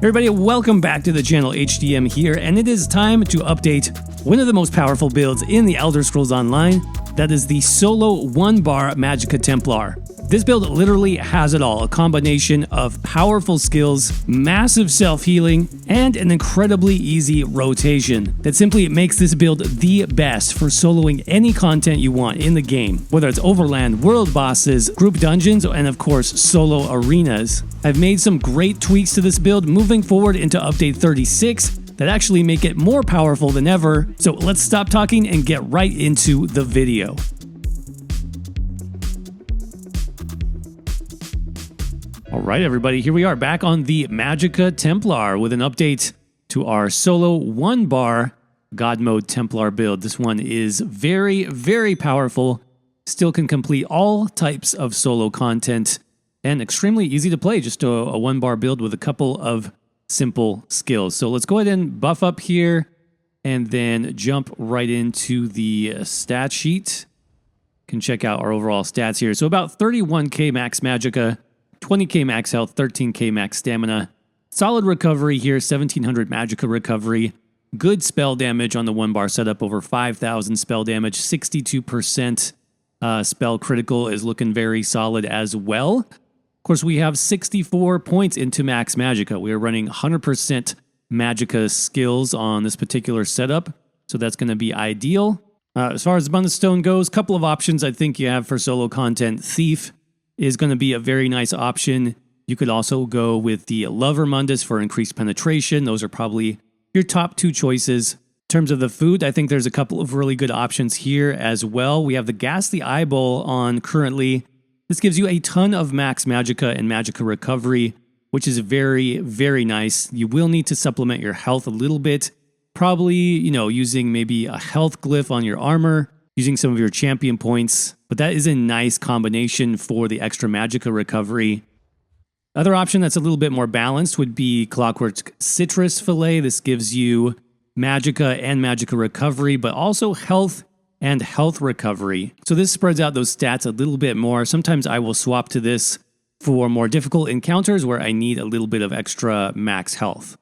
Everybody, welcome back to the channel. HDM here, and it is time to update one of the most powerful builds in the Elder Scrolls Online. That is the solo 1-bar Magicka Templar. This build literally has it all, a combination of powerful skills, massive self-healing, and an incredibly easy rotation that simply makes this build the best for soloing any content you want in the game, whether it's overland, world bosses, group dungeons, and of course solo arenas. I've made some great tweaks to this build moving forward into update 36 that actually make it more powerful than ever, so let's stop talking and get right into the video. Alright everybody, here we are back on the Magicka Templar with an update to our solo 1-bar God Mode Templar build. This one is very, very powerful, still can complete all types of solo content, and extremely easy to play, just a 1-bar build with a couple of simple skills. So let's go ahead and buff up here and then jump right into the stat sheet. You can check out our overall stats here. So about 31k max Magicka, 20k max health, 13k max stamina. Solid recovery here, 1700 Magicka recovery. Good spell damage on the 1-bar setup, over 5,000 spell damage. 62% spell critical is looking very solid as well. Of course, we have 64 points into max Magicka. We are running 100% Magicka skills on this particular setup, so that's going to be ideal. As far as Abundant Stone goes, a couple of options I think you have for solo content. Thief is going to be a very nice option. You could also go with the Lover Mundus for increased penetration. Those are probably your top two choices. In terms of the food, I think there's a couple of really good options here as well. We have the Ghastly Eyeball on currently. This gives you a ton of max Magicka and Magicka recovery, which is very, very nice. You will need to supplement your health a little bit. Probably, using maybe a health glyph on your armor, using some of your champion points, but that is a nice combination for the extra Magicka recovery. Other option that's a little bit more balanced would be Clockwork Citrus Fillet. This gives you Magicka and Magicka recovery, but also health and health recovery. So this spreads out those stats a little bit more. Sometimes I will swap to this for more difficult encounters where I need a little bit of extra max health.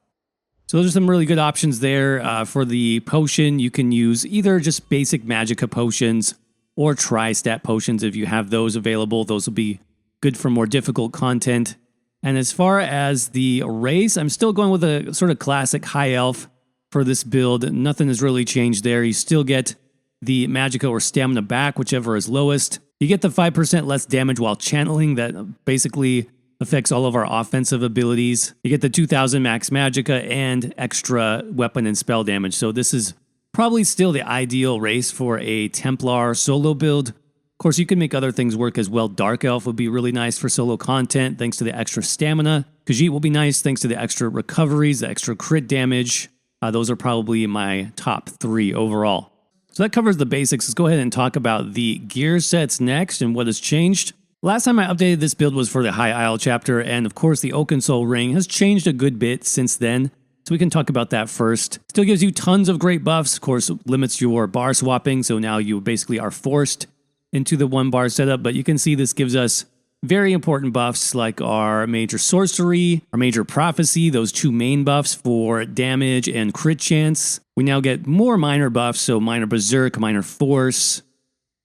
So those are some really good options there. For the potion, you can use either just basic Magicka potions or tri-stat potions if you have those available. Those will be good for more difficult content. And as far as the race, I'm still going with a sort of classic high elf for this build. Nothing has really changed there. You still get the Magicka or stamina back, whichever is lowest. You get the 5% less damage while channeling. That basically affects all of our offensive abilities. You get the 2000 max Magicka and extra weapon and spell damage. So this is probably still the ideal race for a Templar solo build. Of course, you can make other things work as well. Dark Elf would be really nice for solo content thanks to the extra stamina. Khajiit will be nice thanks to the extra recoveries, the extra crit damage. Those are probably my top 3 overall. So that covers the basics. Let's go ahead and talk about the gear sets next and what has changed. Last time I updated this build was for the High Isle chapter, and of course the Oaken Soul Ring has changed a good bit since then, so we can talk about that first. Still gives you tons of great buffs, of course limits your bar swapping, so now you basically are forced into the 1-bar setup, but you can see this gives us very important buffs like our Major Sorcery, our Major Prophecy, those 2 main buffs for damage and crit chance. We now get more minor buffs, so Minor Berserk, Minor Force,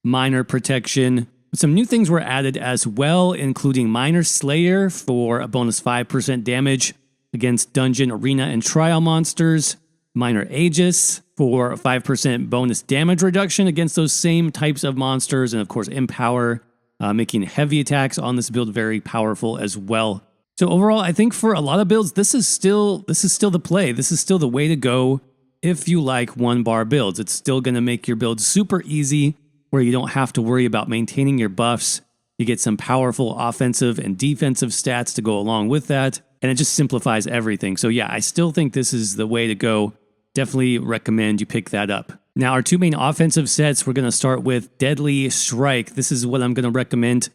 Minor Protection. Some new things were added as well, including Minor Slayer for a bonus 5% damage against dungeon, arena, and trial monsters. Minor Aegis for a 5% bonus damage reduction against those same types of monsters. And of course, Empower, making heavy attacks on this build very powerful as well. So overall, I think for a lot of builds, this is still the play. This is still the way to go if you like 1-bar builds. It's still going to make your build super easy, where you don't have to worry about maintaining your buffs. You get some powerful offensive and defensive stats to go along with that, and it just simplifies everything. So yeah, I still think this is the way to go. Definitely recommend you pick that up. Now, our 2 main offensive sets, we're going to start with Deadly Strike. This is what I'm going to recommend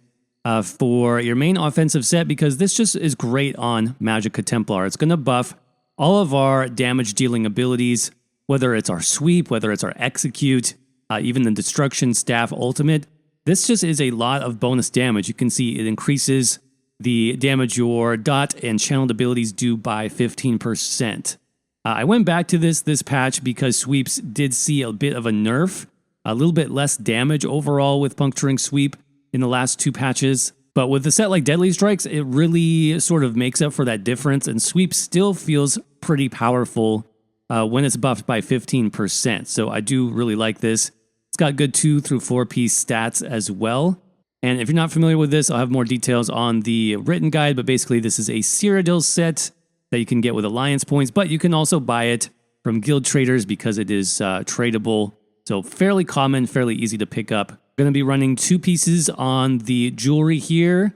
for your main offensive set, because this just is great on Magicka Templar. It's going to buff all of our damage-dealing abilities, whether it's our Sweep, whether it's our Execute, even the Destruction Staff Ultimate. This just is a lot of bonus damage. You can see it increases the damage your dot and channeled abilities do by 15%. I went back to this patch because sweeps did see a bit of a nerf, a little bit less damage overall with puncturing sweep in the last 2 patches. But with a set like Deadly Strikes, it really sort of makes up for that difference, and sweep still feels pretty powerful when it's buffed by 15%. So I do really like this. It's got good 2 through 4 piece stats as well. And if you're not familiar with this, I'll have more details on the written guide, but basically this is a Cyrodiil set that you can get with Alliance points, but you can also buy it from guild traders because it is tradable. So fairly common, fairly easy to pick up. Going to be running 2 pieces on the jewelry here.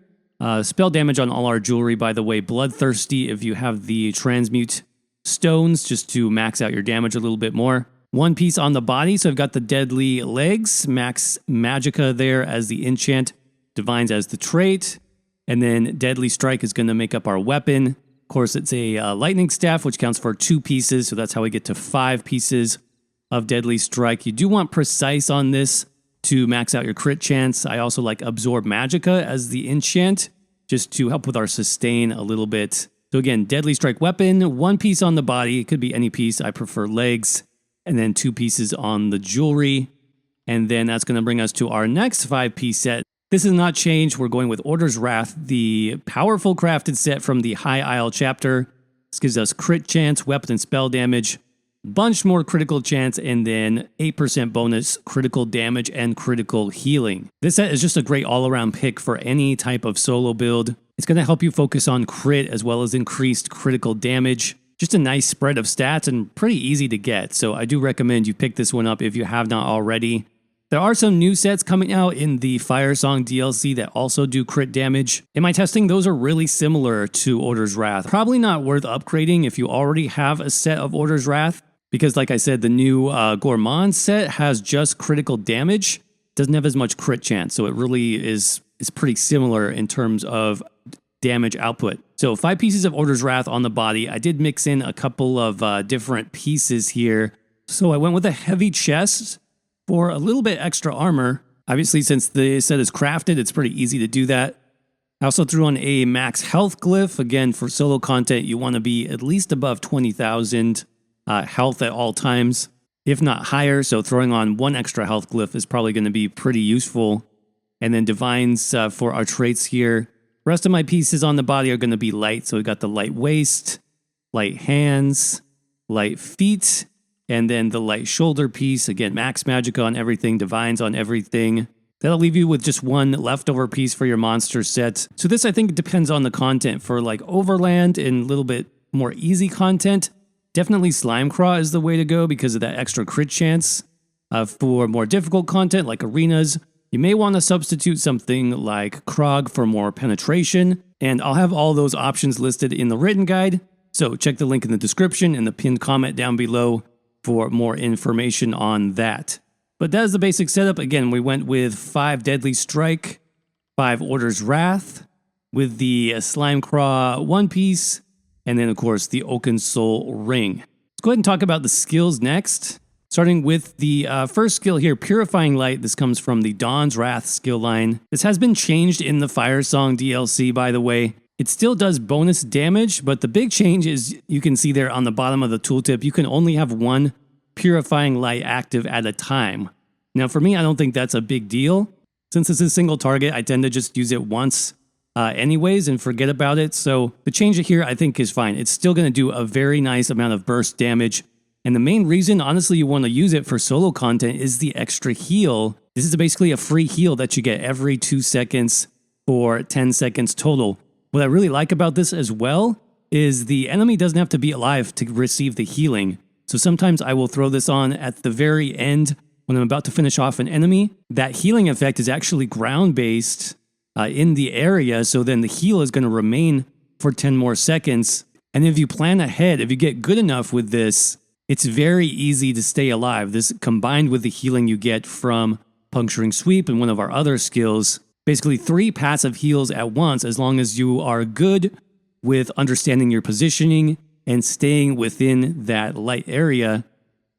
Spell damage on all our jewelry, by the way. Bloodthirsty if you have the transmute stones, just to max out your damage a little bit more. 1 piece on the body, so I've got the deadly legs, max Magicka there as the enchant, divines as the trait, and then deadly strike is going to make up our weapon. Of course, it's a lightning staff, which counts for 2 pieces, so that's how we get to 5 pieces of deadly strike. You do want precise on this to max out your crit chance. I also like absorb Magicka as the enchant, just to help with our sustain a little bit. So again, deadly strike weapon, 1 piece on the body. It could be any piece. I prefer legs. And then 2 pieces on the jewelry. And then that's going to bring us to our next 5-piece set. This has not changed. We're going with Order's Wrath, the powerful crafted set from the High Isle chapter. This gives us crit chance, weapon and spell damage, bunch more critical chance, and then 8% bonus critical damage and critical healing. This set is just a great all-around pick for any type of solo build. It's going to help you focus on crit as well as increased critical damage. Just a nice spread of stats and pretty easy to get. So I do recommend you pick this one up if you have not already. There are some new sets coming out in the Fire Song DLC that also do crit damage. In my testing, those are really similar to Order's Wrath. Probably not worth upgrading if you already have a set of Order's Wrath, because like I said, the new Gourmand set has just critical damage. Doesn't have as much crit chance, so it really is pretty similar in terms of damage output. So 5 pieces of Order's Wrath on the body. I did mix in a couple of different pieces here. So I went with a heavy chest for a little bit extra armor. Obviously, since the set is crafted, it's pretty easy to do that. I also threw on a max health glyph. Again, for solo content, you want to be at least above 20,000 health at all times, if not higher. So throwing on 1 extra health glyph is probably going to be pretty useful. And then divines for our traits here. Rest of my pieces on the body are going to be light. So we got the light waist, light hands, light feet, and then the light shoulder piece. Again, max Magicka on everything, divines on everything. That'll leave you with just 1 leftover piece for your monster set. So this, I think, depends on the content. For like Overland and a little bit more easy content, definitely Slimecraw is the way to go because of that extra crit chance. For more difficult content like arenas, you may want to substitute something like Krog for more penetration, and I'll have all those options listed in the written guide, so check the link in the description and the pinned comment down below for more information on that. But that is the basic setup. Again, we went with 5 Deadly Strike, 5 Order's Wrath, with the Slimecraw 1 piece, and then of course the Oaken Soul Ring. Let's go ahead and talk about the skills next. Starting with the first skill here, Purifying Light. This comes from the Dawn's Wrath skill line. This has been changed in the Fire Song DLC, by the way. It still does bonus damage, but the big change is you can see there on the bottom of the tooltip, you can only have 1 Purifying Light active at a time. Now for me, I don't think that's a big deal. Since this is single target, I tend to just use it once anyways and forget about it. So the change here I think is fine. It's still going to do a very nice amount of burst damage. And the main reason, honestly, you want to use it for solo content is the extra heal. This is basically a free heal that you get every 2 seconds for 10 seconds total. What I really like about this as well is the enemy doesn't have to be alive to receive the healing. So sometimes I will throw this on at the very end when I'm about to finish off an enemy. That healing effect is actually ground-based in the area, so then the heal is going to remain for 10 more seconds. And if you plan ahead, if you get good enough with this, it's very easy to stay alive. This combined with the healing you get from Puncturing Sweep and one of our other skills, basically 3 passive heals at once as long as you are good with understanding your positioning and staying within that light area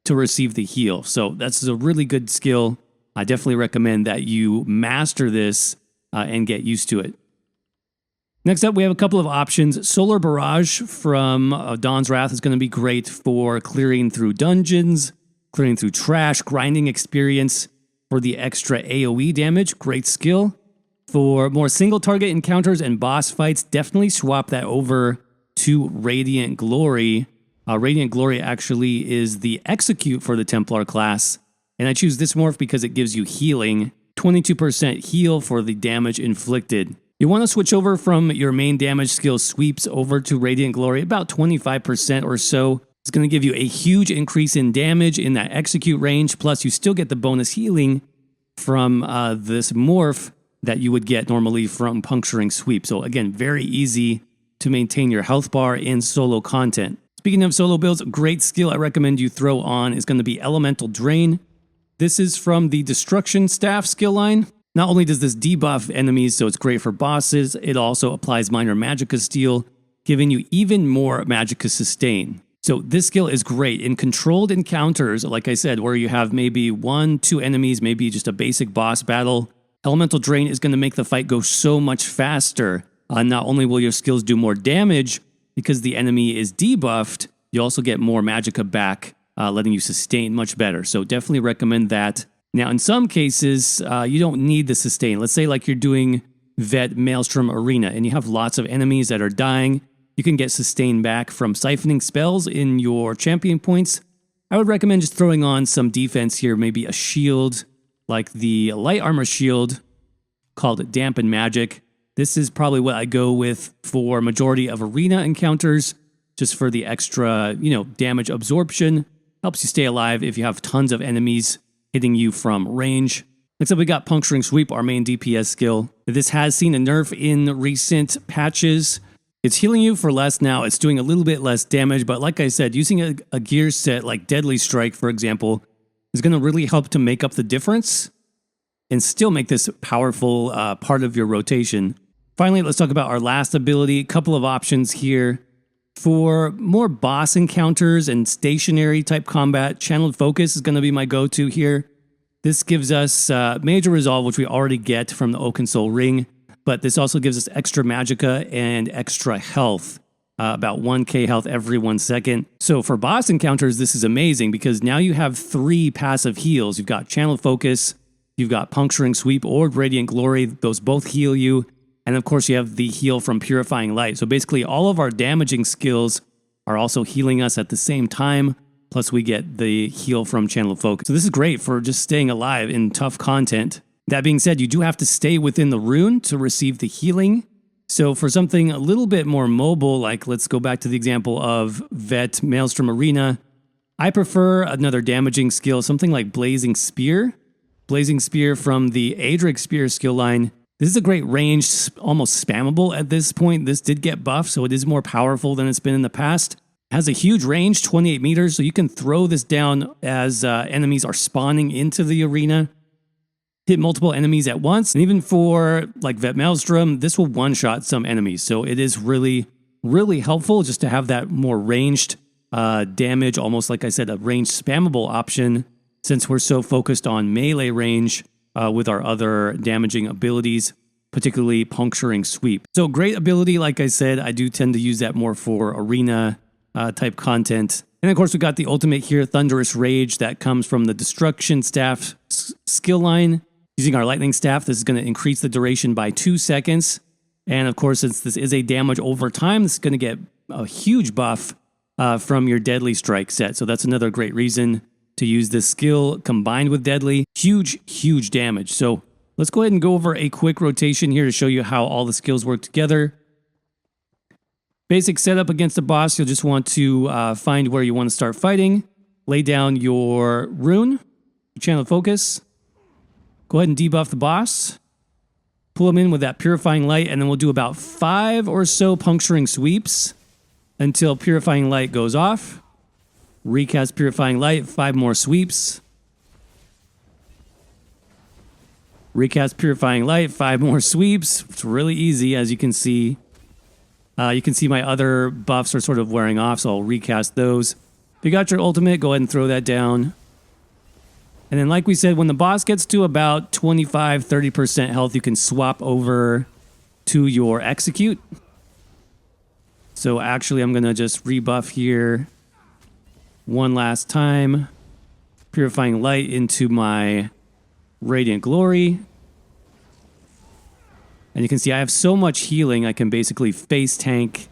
to receive the heal. So that's a really good skill. I definitely recommend that you master this and get used to it. Next up, we have a couple of options. Solar Barrage from Dawn's Wrath is going to be great for clearing through dungeons, clearing through trash, grinding experience for the extra AoE damage. Great skill. For more single target encounters and boss fights, definitely swap that over to Radiant Glory. Radiant Glory actually is the execute for the Templar class. And I choose this morph because it gives you healing. 22% heal for the damage inflicted. You want to switch over from your main damage skill sweeps over to Radiant Glory. About 25% or so. It's going to give you a huge increase in damage in that execute range. Plus, you still get the bonus healing from this morph that you would get normally from Puncturing Sweep. So again, very easy to maintain your health bar in solo content. Speaking of solo builds, a great skill I recommend you throw on is going to be Elemental Drain. This is from the Destruction Staff skill line. Not only does this debuff enemies, so it's great for bosses, it also applies minor Magicka Steel, giving you even more Magicka Sustain. So this skill is great in controlled encounters, like I said, where you have maybe 1-2 enemies, maybe just a basic boss battle. Elemental Drain is going to make the fight go so much faster. Not only will your skills do more damage because the enemy is debuffed, you also get more Magicka back, letting you sustain much better. So definitely recommend that. Now, in some cases, you don't need the sustain. Let's say like you're doing Vet Maelstrom Arena and you have lots of enemies that are dying. You can get sustain back from siphoning spells in your champion points. I would recommend just throwing on some defense here, maybe a shield like the light armor shield called Dampen Magic. This is probably what I go with for majority of arena encounters, just for the extra, damage absorption. Helps you stay alive if you have tons of enemies hitting you from range. Next up, we got Puncturing Sweep, our main DPS skill. This has seen a nerf in recent patches. It's healing you for less now. It's doing a little bit less damage, but like I said, using a gear set like Deadly Strike, for example, is going to really help to make up the difference and still make this powerful part of your rotation. Finally, let's talk about our last ability. A couple of options here. For more boss encounters and stationary type combat, Channeled Focus is going to be my go-to here. This gives us Major Resolve, which we already get from the Oaken Soul Ring, but this also gives us extra Magicka and extra health, about 1k health every 1 second. So for boss encounters, this is amazing because now you have 3 passive heals. You've got Channeled Focus, you've got Puncturing Sweep or Radiant Glory. Those both heal you. And of course, you have the heal from Purifying Light. So basically, all of our damaging skills are also healing us at the same time. Plus, we get the heal from Channel Focus. So this is great for just staying alive in tough content. That being said, you do have to stay within the rune to receive the healing. So for something a little bit more mobile, like let's go back to the example of Vet Maelstrom Arena, I prefer another damaging skill, something like Blazing Spear. Blazing Spear from the Adric Spear skill line. This is a great range, almost spammable at this point. This did get buffed, so it is more powerful than it's been in the past. It has a huge range, 28 meters, so you can throw this down as enemies are spawning into the arena. Hit multiple enemies at once, and even for like Vet Maelstrom, this will one-shot some enemies. So it is really, really helpful just to have that more ranged damage, almost like I said, a ranged spammable option, since we're so focused on melee range with our other damaging abilities, particularly Puncturing Sweep. So great ability, like I said, I do tend to use that more for arena type content. And of course, we got the ultimate here, Thunderous Rage, that comes from the Destruction Staff skill line. Using our Lightning Staff, this is going to increase the duration by 2 seconds. And of course, since this is a damage over time, this is going to get a huge buff from your Deadly Strike set. So that's another great reason to use this skill combined with Deadly. Huge, huge damage. So let's go ahead and go over a quick rotation here to show you how all the skills work together. Basic setup against a boss, you'll just want to find where you want to start fighting. Lay down your rune, Channel Focus. Go ahead and debuff the boss. Pull him in with that Purifying Light, and then we'll do about 5 or so Puncturing Sweeps until Purifying Light goes off. Recast Purifying Light, 5 more sweeps. Recast Purifying Light, 5 more sweeps. It's really easy, as you can see. You can see my other buffs are sort of wearing off, so I'll recast those. If you got your ultimate, go ahead and throw that down. And then like we said, when the boss gets to about 25-30% health, you can swap over to your execute. So actually, I'm going to just rebuff here one last time. Purifying Light into my Radiant Glory. And you can see I have so much healing, I can basically face tank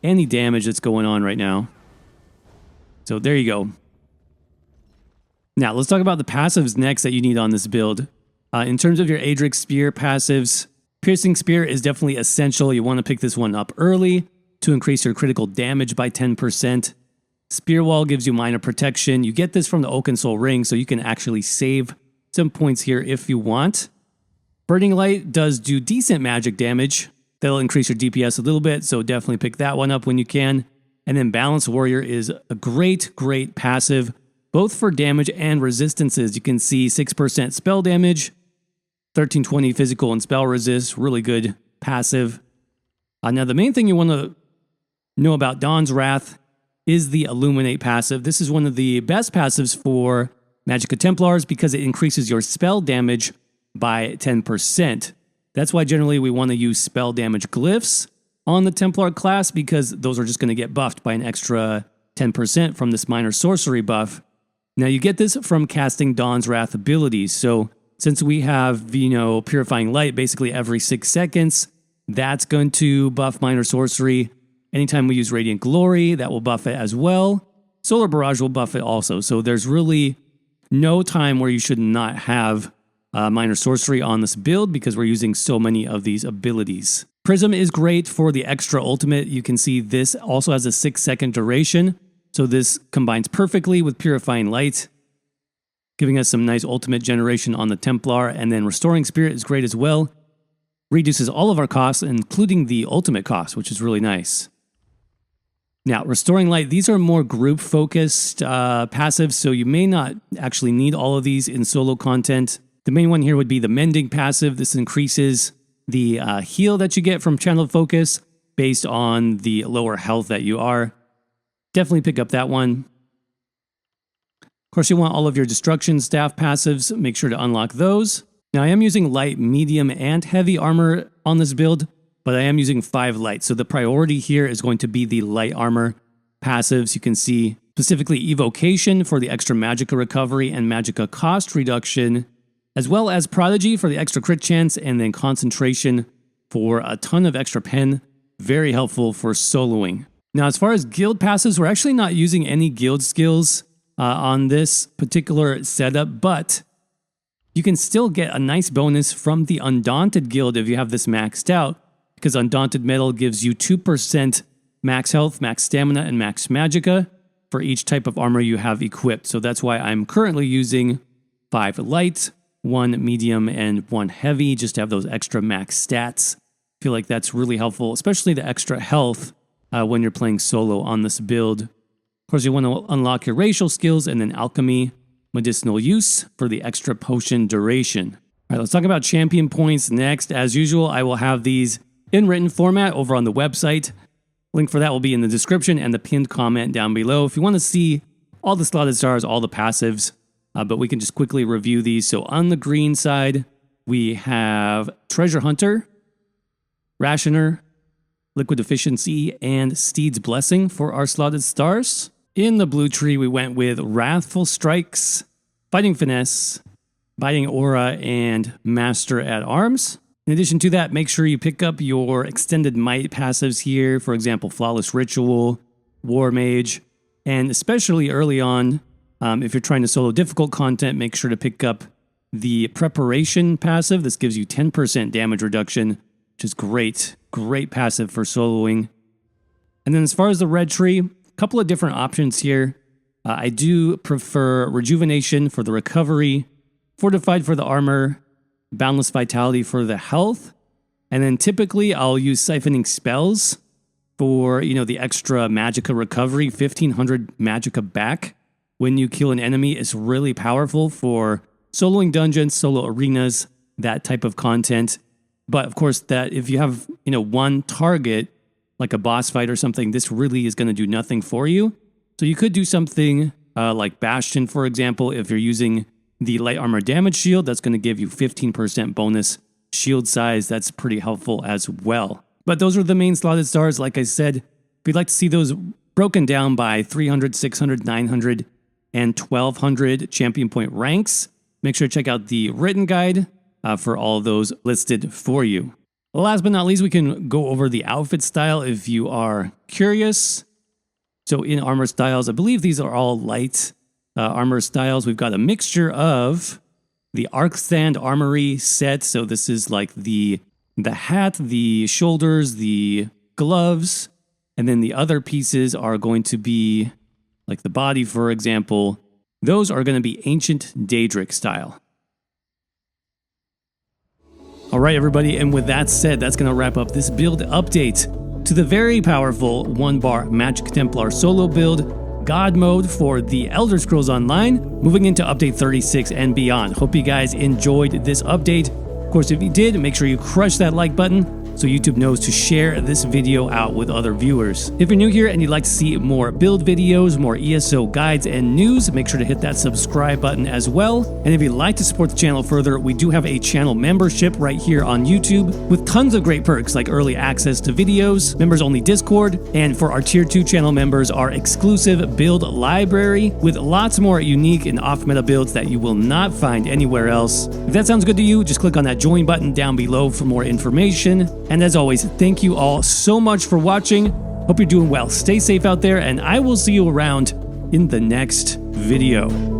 any damage that's going on right now. So there you go. Now, let's talk about the passives next that you need on this build. In terms of your Adric Spear passives, Piercing Spear is definitely essential. You want to pick this one up early to increase your critical damage by 10%. Spear Wall gives you minor protection. You get this from the Oaken Soul Ring, so you can actually save some points here if you want. Burning Light does do decent magic damage. That'll increase your DPS a little bit, so definitely pick that one up when you can. And then Balanced Warrior is a great passive, both for damage and resistances. You can see 6% spell damage, 1320 physical and spell resist, really good passive. Now, the main thing you want to know about Dawn's Wrath is the Illuminate passive. This is one of the best passives for Magicka Templars because it increases your spell damage by 10%. That's why generally we want to use spell damage glyphs on the Templar class because those are just going to get buffed by an extra 10% from this minor sorcery buff. Now, you get this from casting Dawn's Wrath abilities. So since we have, Purifying Light basically every 6 seconds, that's going to buff minor sorcery. Anytime we use Radiant Glory, that will buff it as well. Solar Barrage will buff it also. So there's really no time where you should not have minor sorcery on this build because we're using so many of these abilities. Prism is great for the extra ultimate. You can see this also has a 6-second duration. So this combines perfectly with Purifying Light, giving us some nice ultimate generation on the Templar. And then Restoring Spirit is great as well. Reduces all of our costs, including the ultimate cost, which is really nice. Now, Restoring Light, these are more group-focused passives, so you may not actually need all of these in solo content. The main one here would be the Mending passive. This increases the heal that you get from Channel Focus based on the lower health that you are. Definitely pick up that one. Of course, you want all of your Destruction Staff passives. Make sure to unlock those. Now, I am using light, medium, and heavy armor on this build, but I am using 5 light. So the priority here is going to be the light armor passives. You can see specifically Evocation for the extra Magicka recovery and Magicka cost reduction, as well as Prodigy for the extra crit chance, and then Concentration for a ton of extra pen. Very helpful for soloing. Now, as far as guild passives, we're actually not using any guild skills on this particular setup, but you can still get a nice bonus from the Undaunted guild if you have this maxed out, because Undaunted Metal gives you 2% max health, max stamina, and max magicka for each type of armor you have equipped. So that's why I'm currently using 5 light, 1 medium, and 1 heavy, just to have those extra max stats. I feel like that's really helpful, especially the extra health when you're playing solo on this build. Of course, you want to unlock your racial skills and then alchemy, medicinal use for the extra potion duration. All right, let's talk about champion points next. As usual, I will have these in written format over on the website. Link for that will be in the description and the pinned comment down below if you want to see all the slotted stars, all the passives, but we can just quickly review these. So on the green side, we have Treasure Hunter, Rationer, Liquid Efficiency, and Steed's Blessing for our slotted stars. In the blue tree, we went with Wrathful Strikes, Fighting Finesse, Biting Aura, and Master at Arms. In addition to that, make sure you pick up your Extended Might passives here. For example, Flawless Ritual, War Mage, and especially early on, if you're trying to solo difficult content, make sure to pick up the Preparation passive. This gives you 10% damage reduction, which is great. Great passive for soloing. And then as far as the red tree, a couple of different options here. I do prefer Rejuvenation for the recovery, Fortified for the armor, Boundless Vitality for the health, and then typically I'll use Siphoning Spells for, the extra Magicka recovery. 1500 Magicka back when you kill an enemy is really powerful for soloing dungeons, solo arenas, that type of content. But of course, that if you have, one target, like a boss fight or something, this really is going to do nothing for you. So you could do something like Bastion, for example, if you're using the light armor damage shield, that's going to give you 15% bonus shield size, that's pretty helpful as well. But those are the main slotted stars. Like I said, if you'd like to see those broken down by 300, 600, 900, and 1200 champion point ranks, make sure to check out the written guide for all of those listed for you. Last but not least, we can go over the outfit style if you are curious. So in armor styles, I believe these are all light armor styles. We've got a mixture of the Arc Stand Armory set. So this is like the hat, the shoulders, the gloves, and then the other pieces are going to be like the body, for example. Those are going to be Ancient Daedric style. All right, everybody, and with that said, that's going to wrap up this build update to the very powerful 1-bar Magicka Templar solo build, God mode for the Elder Scrolls Online, moving into update 36 and beyond. Hope you guys enjoyed this update. Of course, if you did, make sure you crush that like button so YouTube knows to share this video out with other viewers. If you're new here and you'd like to see more build videos, more ESO guides and news, make sure to hit that subscribe button as well. And if you'd like to support the channel further, we do have a channel membership right here on YouTube with tons of great perks like early access to videos, members only Discord, and for our tier 2 channel members, our exclusive build library with lots more unique and off-meta builds that you will not find anywhere else. If that sounds good to you, just click on that join button down below for more information. And as always, thank you all so much for watching. Hope you're doing well. Stay safe out there, and I will see you around in the next video.